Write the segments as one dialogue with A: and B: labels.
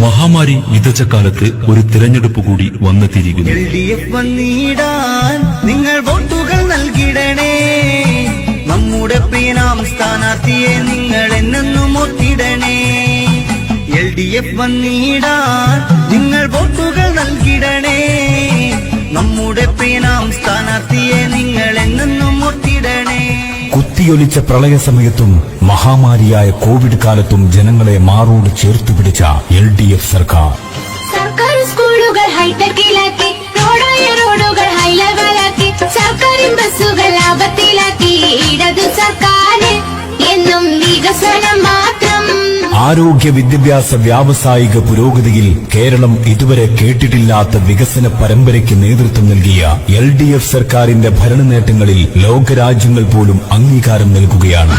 A: മഹാമാരി വിതച്ച കാലത്ത് ഒരു തിരഞ്ഞെടുപ്പ് കൂടി വന്നെത്തിയിരിക്കുന്നു.
B: LDF വന്നിടാൻ നിങ്ങൾ വോട്ടുകൾ നൽകിടണേ. നമ്മുടെ പ്രിയനാം സ്ഥാനാർത്ഥിയെ നിങ്ങൾ എന്നെന്നും ഒത്തിടണേ. LDF വന്നിടാൻ നിങ്ങൾ വോട്ടുകൾ നൽകിടണേ. നമ്മുടെ പ്രിയനാം സ്ഥാനാർത്ഥിയെ നിങ്ങൾ എന്നെന്നും ഒത്തിടണേ.
C: കുത്തിയൊലിച്ച പ്രളയസമയത്തും മഹാമാരിയായ കോവിഡ് കാലത്തും ജനങ്ങളെ മാറോട് ചേർത്തുപിടിച്ച LDF സർക്കാർ.
D: സർക്കാർ സ്കൂളുകൾ ഹൈടെക്കിലാക്കി, റോഡുകൾ ഹൈ ലെവലാക്കി, സർക്കാരിൻ ബസ്സുകൾ ലാഭത്തിലാക്കി. ഇടതു സർക്കാർ എന്നും വികസനം മാത്രം.
C: ആരോഗ്യ, വിദ്യാഭ്യാസ, വ്യാവസായിക പുരോഗതിയിൽ കേരളം ഇതുവരെ കേട്ടിട്ടില്ലാത്ത വികസന പരമ്പരയ്ക്ക് നേതൃത്വം നൽകിയ LDF സർക്കാരിന്റെ ഭരണ നേട്ടങ്ങളിൽ ലോകരാജ്യങ്ങൾ പോലും അംഗീകാരം നൽകുകയാണ്.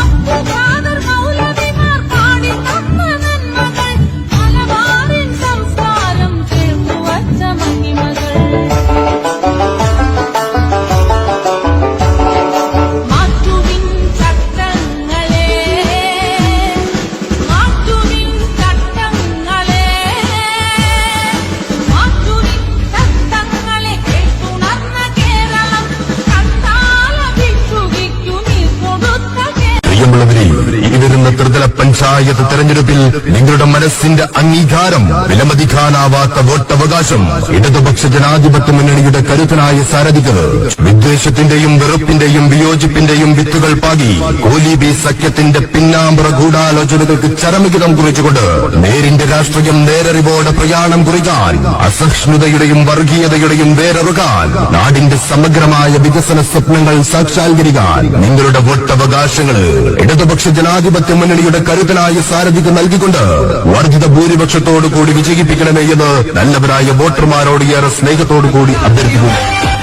E: ഇനി വരുന്ന ത്രിതല പഞ്ചായത്ത് തെരഞ്ഞെടുപ്പിൽ നിങ്ങളുടെ മനസ്സിന്റെ അംഗീകാരം, വിലമതിക്കാനാവാത്ത വോട്ടവകാശം ഇടതുപക്ഷ ജനാധിപത്യ മുന്നണിയുടെ കരുത്തനായ സാരഥിക്ക് വിദ്വേഷത്തിന്റെയും വെറുപ്പിന്റെയും വിയോജിപ്പിന്റെയും വിത്തുകൾ പാകി കോലീബി സഖ്യത്തിന്റെ പിന്നാമ്പുറ ഗൂഢാലോചനകൾക്ക് ചരമഗിതം കുറിച്ചുകൊണ്ട് നേരിന്റെ രാഷ്ട്രീയം നേരറിവോടെ പ്രയാണം കുറിക്കാൻ, അസഹിഷ്ണുതയുടെയും വർഗീയതയുടെയും വേരറുകാൻ, നാടിന്റെ സമഗ്രമായ വികസന സ്വപ്നങ്ങൾ സാക്ഷാത്കരിക്കാൻ നിങ്ങളുടെ വോട്ടവകാശങ്ങൾ ഇടതുപക്ഷ ജനാധിപത്യ മുന്നണിയുടെ കരുത്തനായ സാരഥിക്ക് നൽകിക്കൊണ്ട് വർദ്ധിത ഭൂരിപക്ഷത്തോടുകൂടി വിജയിപ്പിക്കണമേ എന്ന് നല്ലവരായ വോട്ടർമാരോട് ഏറെ സ്നേഹത്തോടുകൂടി അഭ്യർത്ഥിക്കുന്നു.